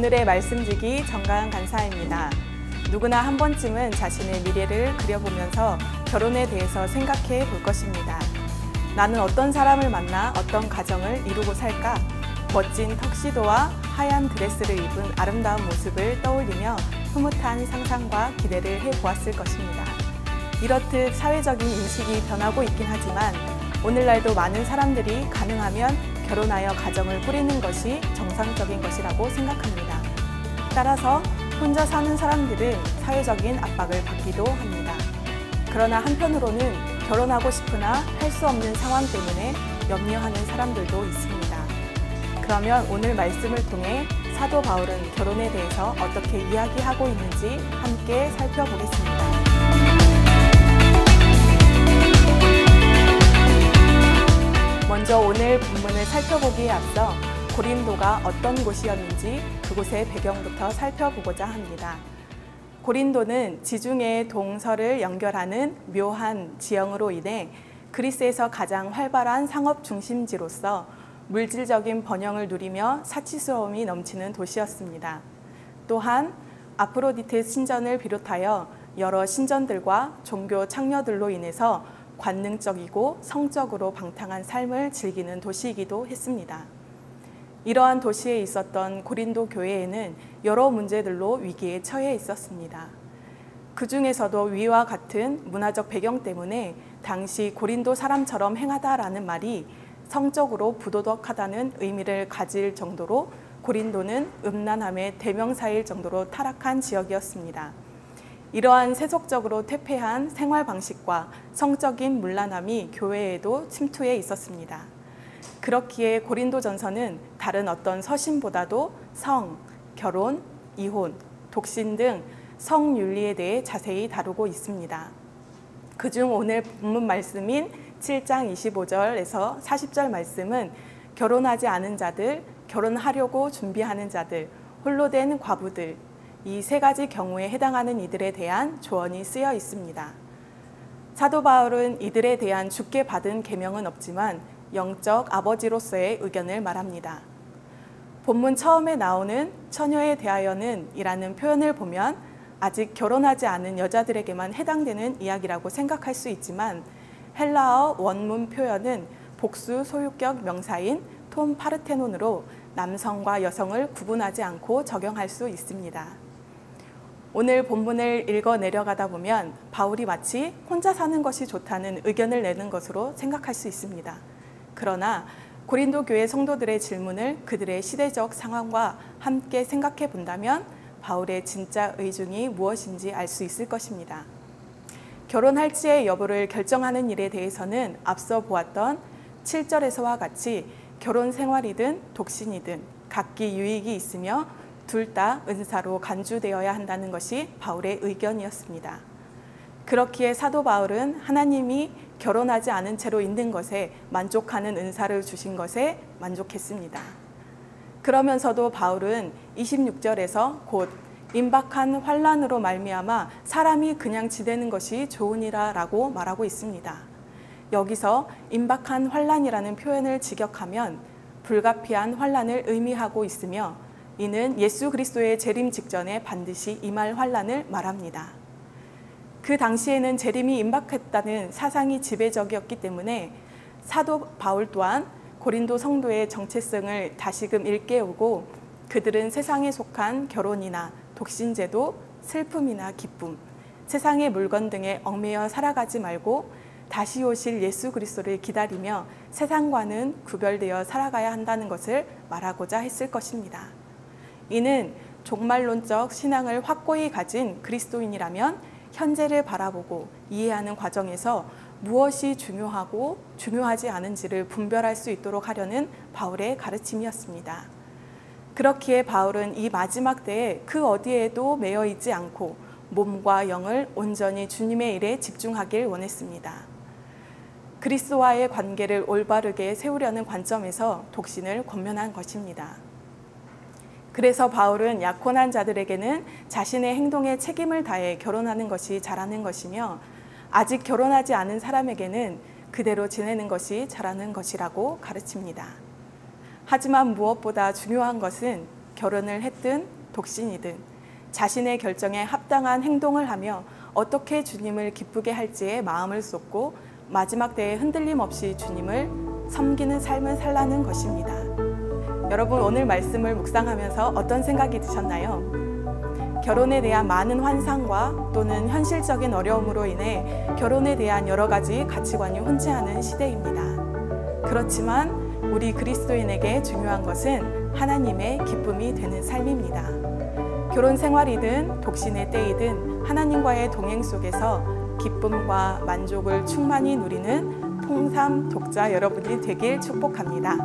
오늘의 말씀지기 정가은 간사입니다. 누구나 한 번쯤은 자신의 미래를 그려보면서 결혼에 대해서 생각해 볼 것입니다. 나는 어떤 사람을 만나 어떤 가정을 이루고 살까? 멋진 턱시도와 하얀 드레스를 입은 아름다운 모습을 떠올리며 흐뭇한 상상과 기대를 해보았을 것입니다. 이렇듯 사회적인 인식이 변하고 있긴 하지만 오늘날도 많은 사람들이 가능하면 결혼하여 가정을 꾸리는 것이 정상적인 것이라고 생각합니다. 따라서 혼자 사는 사람들은 사회적인 압박을 받기도 합니다. 그러나 한편으로는 결혼하고 싶으나 할 수 없는 상황 때문에 염려하는 사람들도 있습니다. 그러면 오늘 말씀을 통해 사도 바울은 결혼에 대해서 어떻게 이야기하고 있는지 함께 살펴보겠습니다. 먼저 오늘 본문을 살펴보기에 앞서 고린도가 어떤 곳이었는지 그곳의 배경부터 살펴보고자 합니다. 고린도는 지중해의 동서를 연결하는 묘한 지형으로 인해 그리스에서 가장 활발한 상업 중심지로서 물질적인 번영을 누리며 사치스러움이 넘치는 도시였습니다. 또한 아프로디테 신전을 비롯하여 여러 신전들과 종교 창녀들로 인해서 관능적이고 성적으로 방탕한 삶을 즐기는 도시이기도 했습니다. 이러한 도시에 있었던 고린도 교회에는 여러 문제들로 위기에 처해 있었습니다. 그 중에서도 위와 같은 문화적 배경 때문에 당시 고린도 사람처럼 행하다라는 말이 성적으로 부도덕하다는 의미를 가질 정도로 고린도는 음란함의 대명사일 정도로 타락한 지역이었습니다. 이러한 세속적으로 퇴폐한 생활 방식과 성적인 문란함이 교회에도 침투해 있었습니다. 그렇기에 고린도전서는 다른 어떤 서신보다도 성, 결혼, 이혼, 독신 등 성윤리에 대해 자세히 다루고 있습니다. 그중 오늘 본문 말씀인 7장 25절에서 40절 말씀은 결혼하지 않은 자들, 결혼하려고 준비하는 자들, 홀로 된 과부들, 이 세 가지 경우에 해당하는 이들에 대한 조언이 쓰여 있습니다. 사도 바울은 이들에 대한 주께 받은 계명은 없지만 영적 아버지로서의 의견을 말합니다. 본문 처음에 나오는 처녀에 대하여는 이라는 표현을 보면 아직 결혼하지 않은 여자들에게만 해당되는 이야기라고 생각할 수 있지만 헬라어 원문 표현은 복수 소유격 명사인 톤 파르테논으로 남성과 여성을 구분하지 않고 적용할 수 있습니다. 오늘 본문을 읽어 내려가다 보면 바울이 마치 혼자 사는 것이 좋다는 의견을 내는 것으로 생각할 수 있습니다. 그러나 고린도 교회 성도들의 질문을 그들의 시대적 상황과 함께 생각해 본다면 바울의 진짜 의중이 무엇인지 알 수 있을 것입니다. 결혼할지의 여부를 결정하는 일에 대해서는 앞서 보았던 7절에서와 같이 결혼 생활이든 독신이든 각기 유익이 있으며 둘 다 은사로 간주되어야 한다는 것이 바울의 의견이었습니다. 그렇기에 사도 바울은 하나님이 결혼하지 않은 채로 있는 것에 만족하는 은사를 주신 것에 만족했습니다. 그러면서도 바울은 26절에서 곧 임박한 환난으로 말미암아 사람이 그냥 지내는 것이 좋으니라 라고 말하고 있습니다. 여기서 임박한 환난이라는 표현을 직역하면 불가피한 환난을 의미하고 있으며 이는 예수 그리스도의 재림 직전에 반드시 임할 환난을 말합니다. 그 당시에는 재림이 임박했다는 사상이 지배적이었기 때문에 사도 바울 또한 고린도 성도의 정체성을 다시금 일깨우고 그들은 세상에 속한 결혼이나 독신제도, 슬픔이나 기쁨, 세상의 물건 등에 얽매여 살아가지 말고 다시 오실 예수 그리스도를 기다리며 세상과는 구별되어 살아가야 한다는 것을 말하고자 했을 것입니다. 이는 종말론적 신앙을 확고히 가진 그리스도인이라면 현재를 바라보고 이해하는 과정에서 무엇이 중요하고 중요하지 않은지를 분별할 수 있도록 하려는 바울의 가르침이었습니다. 그렇기에 바울은 이 마지막 때에 그 어디에도 매여 있지 않고 몸과 영을 온전히 주님의 일에 집중하길 원했습니다. 그리스도와의 관계를 올바르게 세우려는 관점에서 독신을 권면한 것입니다. 그래서 바울은 약혼한 자들에게는 자신의 행동에 책임을 다해 결혼하는 것이 잘하는 것이며 아직 결혼하지 않은 사람에게는 그대로 지내는 것이 잘하는 것이라고 가르칩니다. 하지만 무엇보다 중요한 것은 결혼을 했든 독신이든 자신의 결정에 합당한 행동을 하며 어떻게 주님을 기쁘게 할지에 마음을 쏟고 마지막 때에 흔들림 없이 주님을 섬기는 삶을 살라는 것입니다. 여러분, 오늘 말씀을 묵상하면서 어떤 생각이 드셨나요? 결혼에 대한 많은 환상과 또는 현실적인 어려움으로 인해 결혼에 대한 여러 가지 가치관이 혼재하는 시대입니다. 그렇지만 우리 그리스도인에게 중요한 것은 하나님의 기쁨이 되는 삶입니다. 결혼 생활이든 독신의 때이든 하나님과의 동행 속에서 기쁨과 만족을 충만히 누리는 통삼 독자 여러분이 되길 축복합니다.